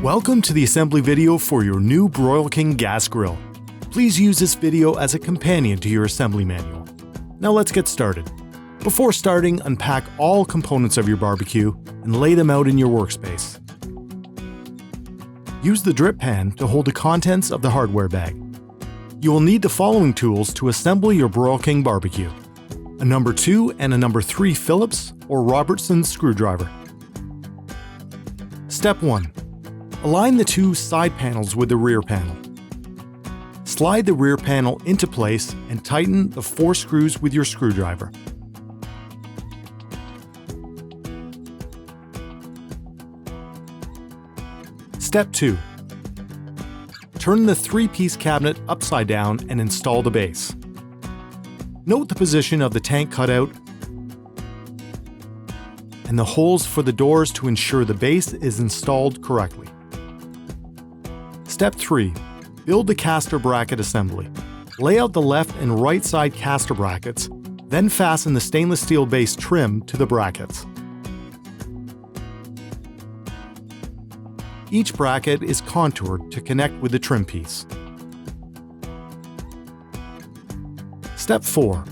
Welcome to the assembly video for your new Broil King gas grill. Please use this video as a companion to your assembly manual. Now let's get started. Before starting, unpack all components of your barbecue and lay them out in your workspace. Use the drip pan to hold the contents of the hardware bag. You will need the following tools to assemble your Broil King barbecue: a number 2 and a number 3 Phillips or Robertson screwdriver. Step 1. Align the two side panels with the rear panel. Slide the rear panel into place and tighten the 4 screws with your screwdriver. Step 2. Turn the 3-piece cabinet upside down and install the base. Note the position of the tank cutout and the holes for the doors to ensure the base is installed correctly. Step 3. Build the caster bracket assembly. Lay out the left and right side caster brackets, then fasten the stainless steel base trim to the brackets. Each bracket is contoured to connect with the trim piece. Step 4.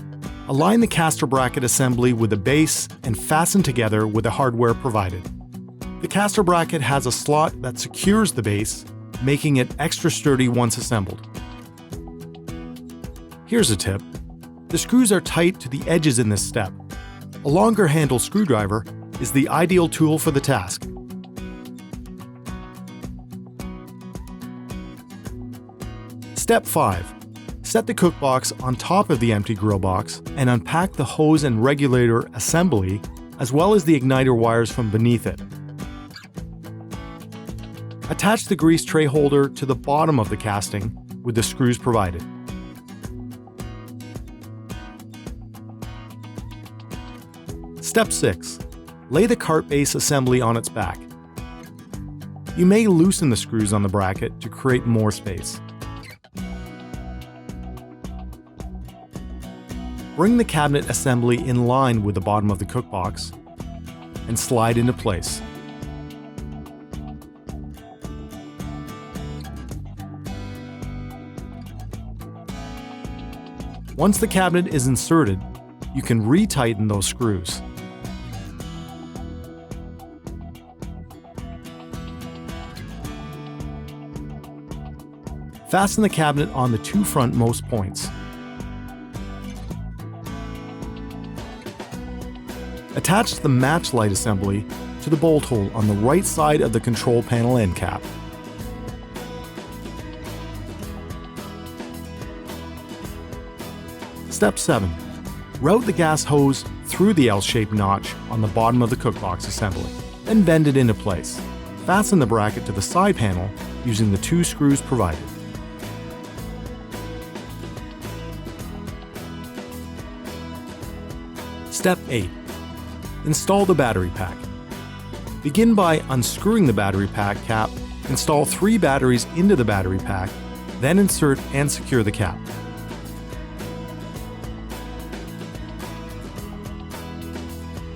Align the caster bracket assembly with the base and fasten together with the hardware provided. The caster bracket has a slot that secures the base, making it extra sturdy once assembled. Here's a tip. The screws are tight to the edges in this step. A longer handle screwdriver is the ideal tool for the task. Step 5. Set the cookbox on top of the empty grill box and unpack the hose and regulator assembly as well as the igniter wires from beneath it. Attach the grease tray holder to the bottom of the casting with the screws provided. Step 6. Lay the cart base assembly on its back. You may loosen the screws on the bracket to create more space. Bring the cabinet assembly in line with the bottom of the cookbox and slide into place. Once the cabinet is inserted, you can retighten those screws. Fasten the cabinet on the 2 frontmost points. Attach the match light assembly to the bolt hole on the right side of the control panel end cap. Step 7. Route the gas hose through the L-shaped notch on the bottom of the cookbox assembly, then bend it into place. Fasten the bracket to the side panel using the 2 screws provided. Step 8. Install the battery pack. Begin by unscrewing the battery pack cap. Install 3 batteries into the battery pack, then insert and secure the cap.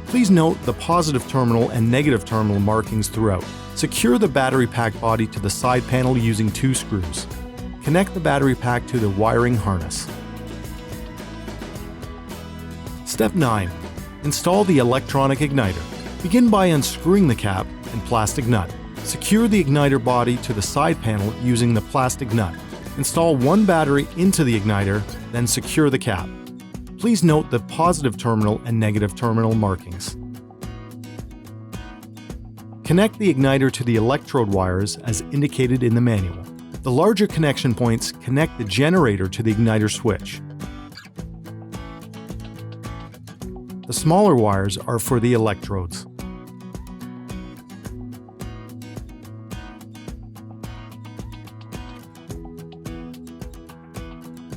Please note the positive terminal and negative terminal markings throughout. Secure the battery pack body to the side panel using 2 screws. Connect the battery pack to the wiring harness. Step 9. Install the electronic igniter. Begin by unscrewing the cap and plastic nut. Secure the igniter body to the side panel using the plastic nut. Install 1 battery into the igniter, then secure the cap. Please note the positive terminal and negative terminal markings. Connect the igniter to the electrode wires as indicated in the manual. The larger connection points connect the generator to the igniter switch. The smaller wires are for the electrodes.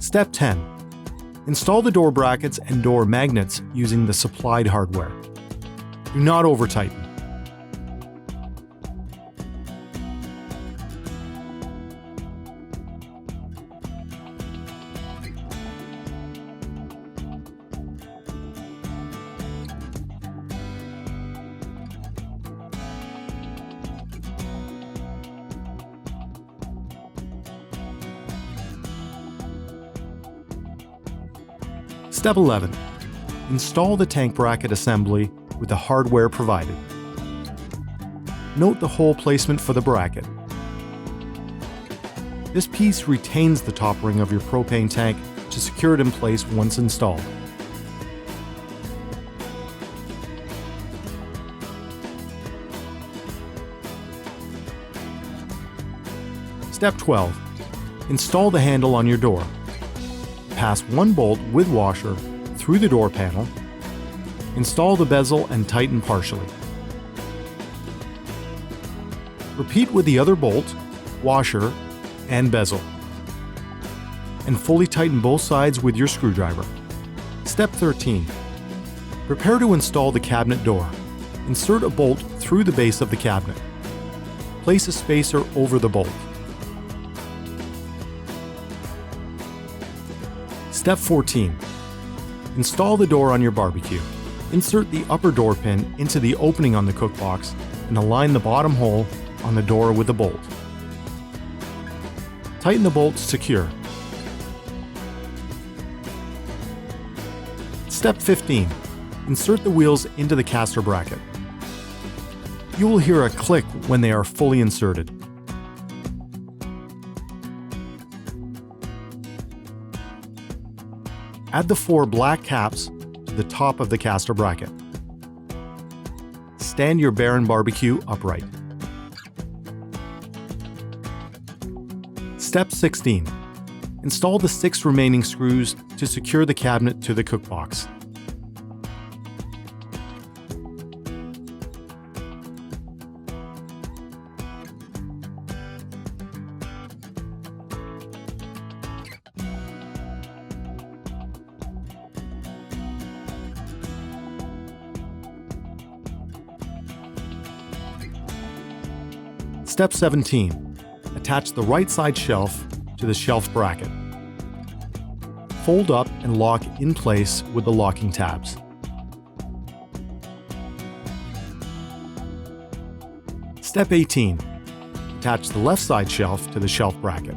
Step 10. Install the door brackets and door magnets using the supplied hardware. Do not over-tighten. Step 11. Install the tank bracket assembly with the hardware provided. Note the hole placement for the bracket. This piece retains the top ring of your propane tank to secure it in place once installed. Step 12. Install the handle on your door. Pass one bolt with washer through the door panel. Install the bezel and tighten partially. Repeat with the other bolt, washer, and bezel. And fully tighten both sides with your screwdriver. Step 13. Prepare to install the cabinet door. Insert a bolt through the base of the cabinet. Place a spacer over the bolt. Step 14. Install the door on your barbecue. Insert the upper door pin into the opening on the cookbox and align the bottom hole on the door with the bolt. Tighten the bolts secure. Step 15. Insert the wheels into the caster bracket. You will hear a click when they are fully inserted. Add the 4 black caps to the top of the caster bracket. Stand your Baron barbecue upright. Step 16. Install the 6 remaining screws to secure the cabinet to the cookbox. Step 17. Attach the right side shelf to the shelf bracket. Fold up and lock in place with the locking tabs. Step 18. Attach the left side shelf to the shelf bracket.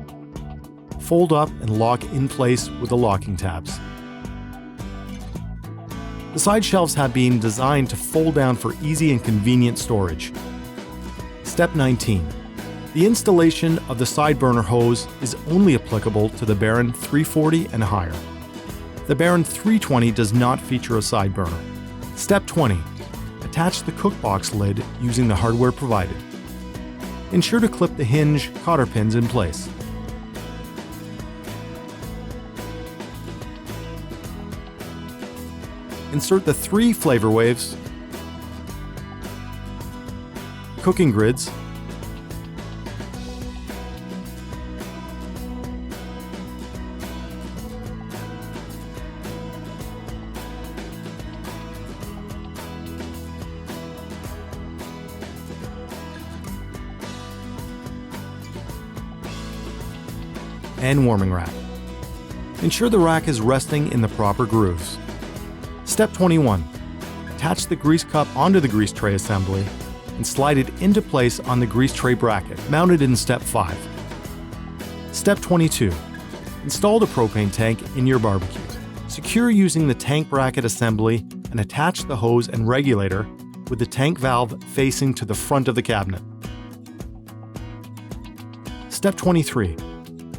Fold up and lock in place with the locking tabs. The side shelves have been designed to fold down for easy and convenient storage. Step 19. The installation of the side burner hose is only applicable to the Baron 340 and higher. The Baron 320 does not feature a side burner. Step 20. Attach the cookbox lid using the hardware provided. Ensure to clip the hinge cotter pins in place. Insert the 3 flavor waves, cooking grids, and warming rack. Ensure the rack is resting in the proper grooves. Step 21. Attach the grease cup onto the grease tray assembly and slide it into place on the grease tray bracket, mounted in Step 5. Step 22. Install the propane tank in your barbecue. Secure using the tank bracket assembly and attach the hose and regulator with the tank valve facing to the front of the cabinet. Step 23.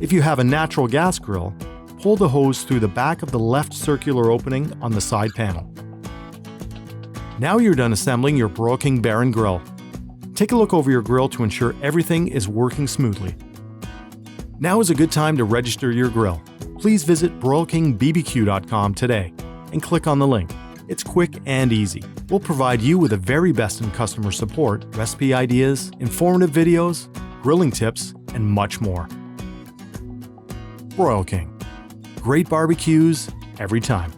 If you have a natural gas grill, pull the hose through the back of the left circular opening on the side panel. Now you're done assembling your Broil King Baron grill. Take a look over your grill to ensure everything is working smoothly. Now is a good time to register your grill. Please visit broilkingbbq.com today and click on the link. It's quick and easy. We'll provide you with the very best in customer support, recipe ideas, informative videos, grilling tips, and much more. Broil King. Great barbecues every time.